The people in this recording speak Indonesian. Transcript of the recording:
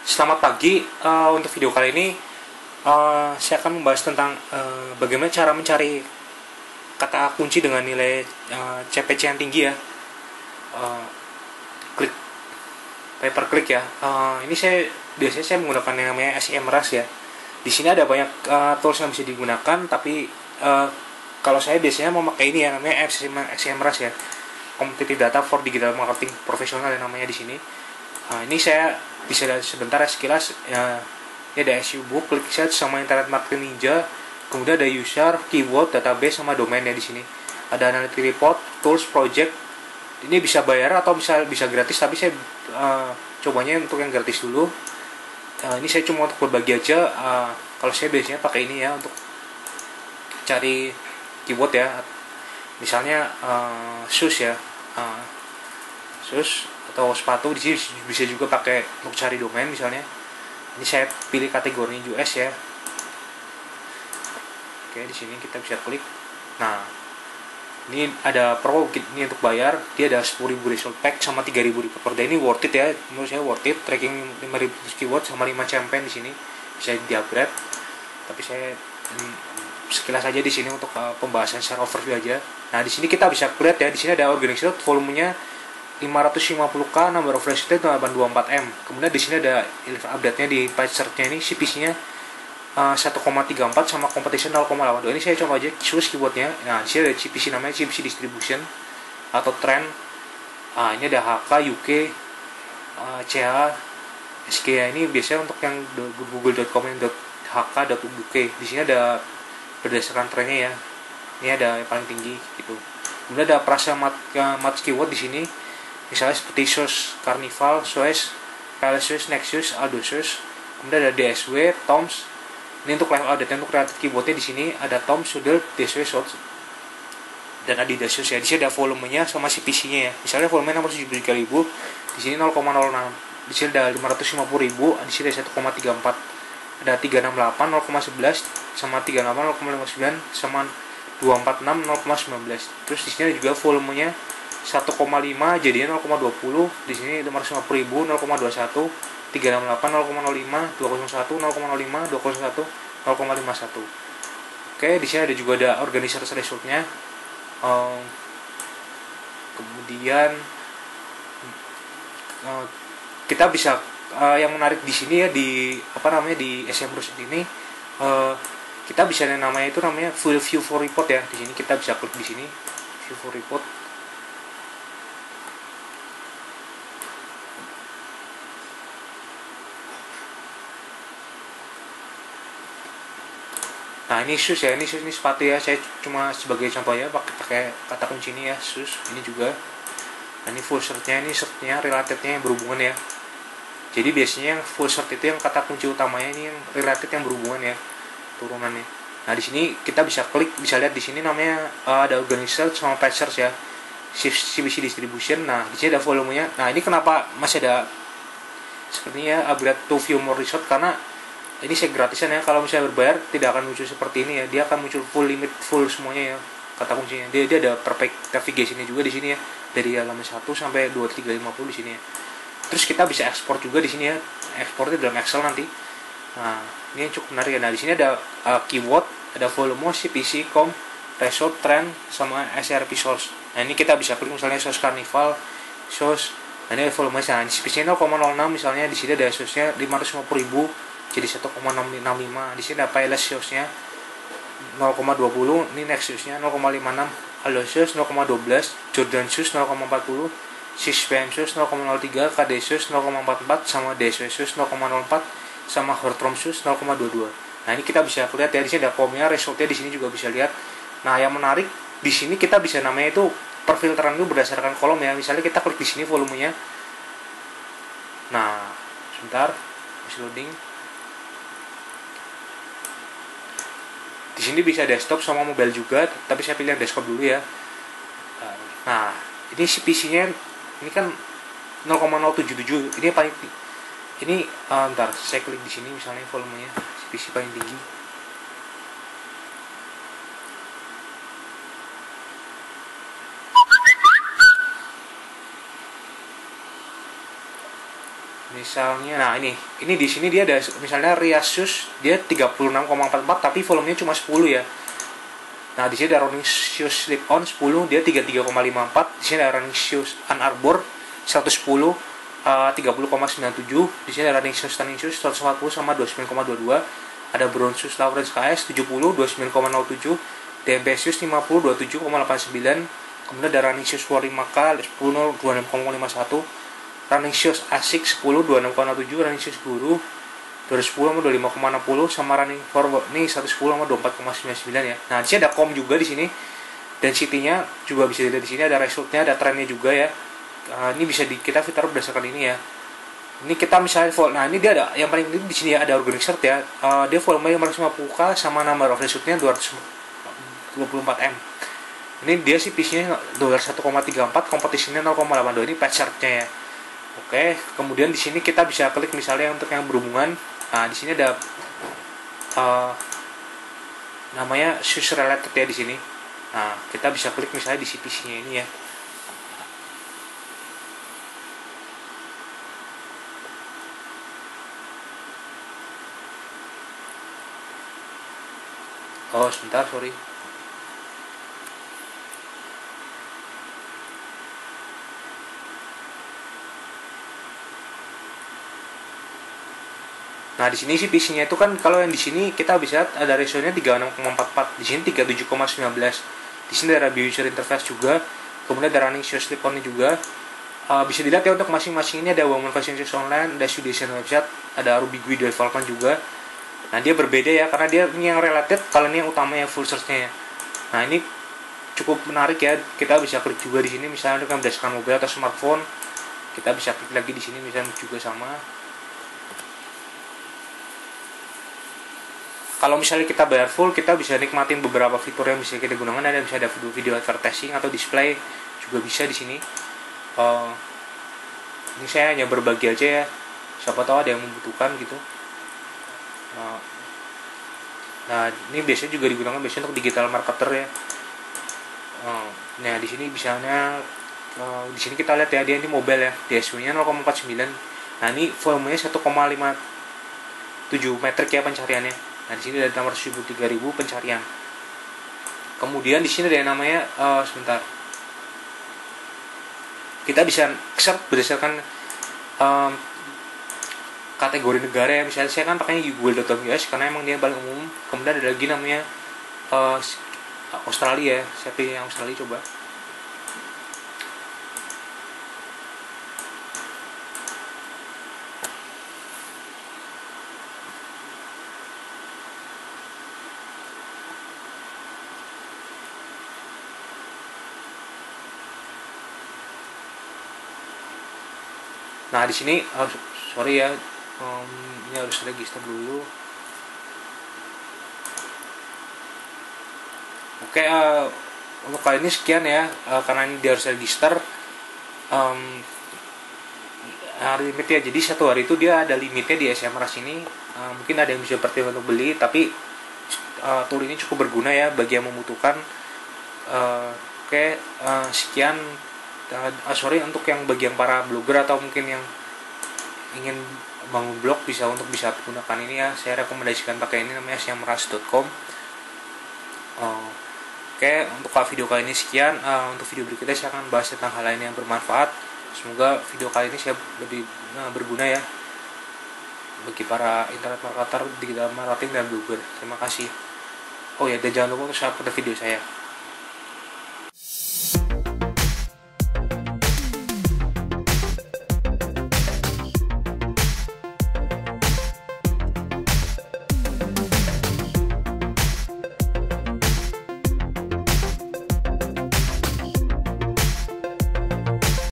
selamat pagi. Untuk video kali ini saya akan membahas tentang bagaimana cara mencari kata kunci dengan nilai CPC yang tinggi ya. Klik pay per click ya. Ini biasanya saya menggunakan yang namanya SEMrush ya. Di sini ada banyak tools yang bisa digunakan, tapi kalau saya biasanya memakai ini ya, namanya SEMrush ya. Competitive Data for Digital Marketing Profesional yang namanya di sini. Ini saya bisa lihat sebentar ya, sekilas ya. Ini ada SEO book, click search sama Internet Marketing Ninja, kemudian ada user, keyword, database sama domain ya di sini. Ada analytic report, tools, project. Ini bisa bayar atau bisa gratis, tapi saya cobanya untuk yang gratis dulu. Ini saya cuma untuk berbagi aja. Kalau saya biasanya pakai ini ya untuk cari keyword ya. Misalnya shoes ya, shoes atau sepatu. Di sini bisa juga pakai untuk cari domain misalnya. Ini saya pilih kategori US ya. Oke, di sini kita bisa klik. Nah, ini ada pro, ini untuk bayar. Dia ada 10.000 result pack sama 3.000 report per day. Ini worth it ya, menurut saya worth it. Tracking 5.000 keyword sama 5 campaign di sini bisa di-upgrade. Tapi saya sekilas aja di sini untuk pembahasan secara overview aja. Nah, di sini kita bisa lihat ya, di sini ada organic result, volumenya 550k, number of result 824M. Kemudian di sini ada update-nya di page search-nya, ini CPC-nya 1,34 sama competition 0,82. Ini saya coba aja choose keyword-nya. Nah, di sini ada CPC, namanya CPC distribution atau trend. Ini ada HK, UK, CH, SK ya. Ini biasanya untuk yang google.com yang .hk.uk. Di sini ada berdasarkan trennya ya. Ini ada yang paling tinggi gitu. Kemudian ada prasa match keyword di sini. Misalnya seperti Shoes, Carnival, Suez, Palacios, Nexus, Aldosus. Kemudian ada DSW, Toms. Ini untuk live audit, untuk related keywordnya di sini ada Tom, Sudel, DSW, Shorts, dan Adidas Shoes ya. Di sini ada volumenya sama CPC-nya ya. Misalnya volumenya 673.000, di sini 0,06. Di sini ada 550.000, di sini ada 1,34. Ada 368 0,11 sama 38 0,59 sama 246 0,19. Terus di sini juga volumenya 1,5 jadinya 0,20. Di sini 550.000 0,21, 368 0,05, 201 0,05, 201 0,51. Oke, di sini ada juga ada organizer resultnya. Kemudian kita bisa yang menarik di sini ya, di di SEMrush ini kita bisa namanya full view for report ya. Di sini kita bisa klik di sini view for report. Nah, ini shoes ya, ini sepatu ya. Saya cuma sebagai contoh ya, pakai kata kunci ini ya, shoes. Ini juga. Nah, ini full shirtnya, ini shirtnya relatednya yang berhubungan ya. Jadi biasanya yang full shirt itu yang kata kunci utamanya ini yang related, yang berhubungan ya, turunannya. Nah, di sini kita bisa klik, bisa lihat di sini namanya ada organic search sama page search ya, CPC distribution. Nah, di sini ada volumenya. Nah, ini kenapa masih ada sepertinya upgrade to view more result, karena ini saya gratisan ya. Kalau misalnya berbayar tidak akan muncul seperti ini ya, dia akan muncul full limit, full semuanya ya kata kuncinya. Dia ada perfect navigation-nya juga di sini ya, dari halaman 1 sampai 2350 di sini ya. Terus kita bisa ekspor juga di sini ya, ekspornya dalam Excel nanti. Nah, ini yang cukup menarik ya. Nah, di sini ada keyword, ada volume, CPC, com, result, trend, sama SRP source. Nah, ini kita bisa klik misalnya source Carnival, source. Nah, ini volume. Nah, di CPC 0,06 misalnya, di sini ada source-nya 550.000 jadi 1,665. Di sini ada Payless source-nya 0,20, ini Nexus-nya 0,56, Aldosus 0,12, Jordan Shoes 0,40, Sisbem Shoes 0,03, KD Shoes 0,44 sama DSW Shoes 0,04 sama Hortrom Shoes 0,22. Nah, ini kita bisa lihat ya, di sini ada komnya, resultnya di sini juga bisa lihat. Nah, yang menarik di sini kita bisa namanya itu perfilteran itu berdasarkan kolom ya. Misalnya kita klik di sini volumenya. Nah, sebentar, masih loading. Di sini bisa desktop sama mobile juga, tapi saya pilih yang desktop dulu ya. Nah, ini CPC-nya ini kan 0,077. Ini paling ini ntar saya klik di sini misalnya volumenya CPC paling tinggi. Misalnya, nah ini di sini dia ada misalnya Riasus dia 36,44 tapi volumenya cuma 10 ya. Nah di sini ada Running Shoes Slip On 10 dia 33,54. Di sini ada Running Shoes Ann Arbor 110 30,97. Di sini ada Running Shoes 140 sama 29,22. Ada Brown Shoes Lawrence KS 70 29,07. DMP Shoes 50 27,89. Kemudian ada Running Shoes Wally Maka 10 26,51. Running Shoes Asics 10 26,07. Running Shoes Guru 210 sama 25,60 sama Running Forward nih 110 sama 24,99 ya. Nah, di sini ada com juga di sini. Density-nya juga bisa dilihat di sini, ada resultnya, ada trennya juga ya. Ini bisa kita filter berdasarkan ini ya. Ini kita misalnya nah ini dia ada yang paling penting di sini ya, ada organic search ya. Dia volume 550k sama number of resultnya 224M. Ini dia sih PC-nya $1,34, kompetisinya 0,82. Ini patch search-nya ya. Oke, kemudian di sini kita bisa klik misalnya untuk yang berhubungan. Nah, di sini ada namanya shoes related ya di sini. Nah, kita bisa klik misalnya di CPC-nya ini ya. Oh, sebentar, sorry. Nah, di sini sih PC-nya itu kan kalau yang di sini kita bisa lihat ada ratio-nya 36,44, di sini 37,19. Di sini ada user interface juga, kemudian ada running shoes slip on juga. Bisa dilihat ya untuk masing-masing ini ada Women Fashion Shoes Online, ada Studation website, ada Ruby GUI Development juga. Nah, dia berbeda ya karena dia ini yang related, kalau ini yang utamanya full search-nya ya. Nah, ini cukup menarik ya. Kita bisa klik juga di sini misalnya dengan berdasarkan mobile atau smartphone. Kita bisa klik lagi di sini misalnya juga sama. Kalau misalnya kita bayar full, kita bisa nikmatin beberapa fitur yang bisa kita gunakan. Ada bisa ada video advertising atau display juga bisa di sini. Ini saya hanya berbagi aja ya. Siapa tahu ada yang membutuhkan gitu. Nah, ini biasanya juga digunakan biasanya untuk digital marketer ya. Nah, di sini misalnya di sini kita lihat ya, dia ini mobile ya. DSW-nya 0,49. Nah, ini volumenya 1,57 metrik ya pencariannya. Nah, di sini ada nomor 3000 pencarian. Kemudian di sini ada yang namanya sebentar. Kita bisa search berdasarkan kategori negara ya. Misalnya saya kan pakainya google.com.us karena emang dia paling umum. Kemudian ada lagi namanya Australia ya. Saya pilih yang Australia coba. Nah, di sini sorry ya, ini harus register dulu. Oke, untuk kali ini sekian ya, karena ini dia harus register. Limit ya, jadi satu hari itu dia ada limitnya di SMRAS ini. Mungkin ada yang bisa pertimbang untuk beli, tapi tool ini cukup berguna ya bagi yang membutuhkan. Sekian. Sorry untuk yang bagi yang para blogger atau mungkin yang ingin bangun blog bisa gunakan ini ya. Saya rekomendasikan pakai ini, namanya semras.com. Untuk video kali ini sekian. Untuk video berikutnya saya akan bahas tentang hal lain yang bermanfaat. Semoga video kali ini saya lebih berguna ya bagi para internet marketer, digital marketing dan blogger. Terima kasih. Oh ya, dan jangan lupa untuk subscribe video saya.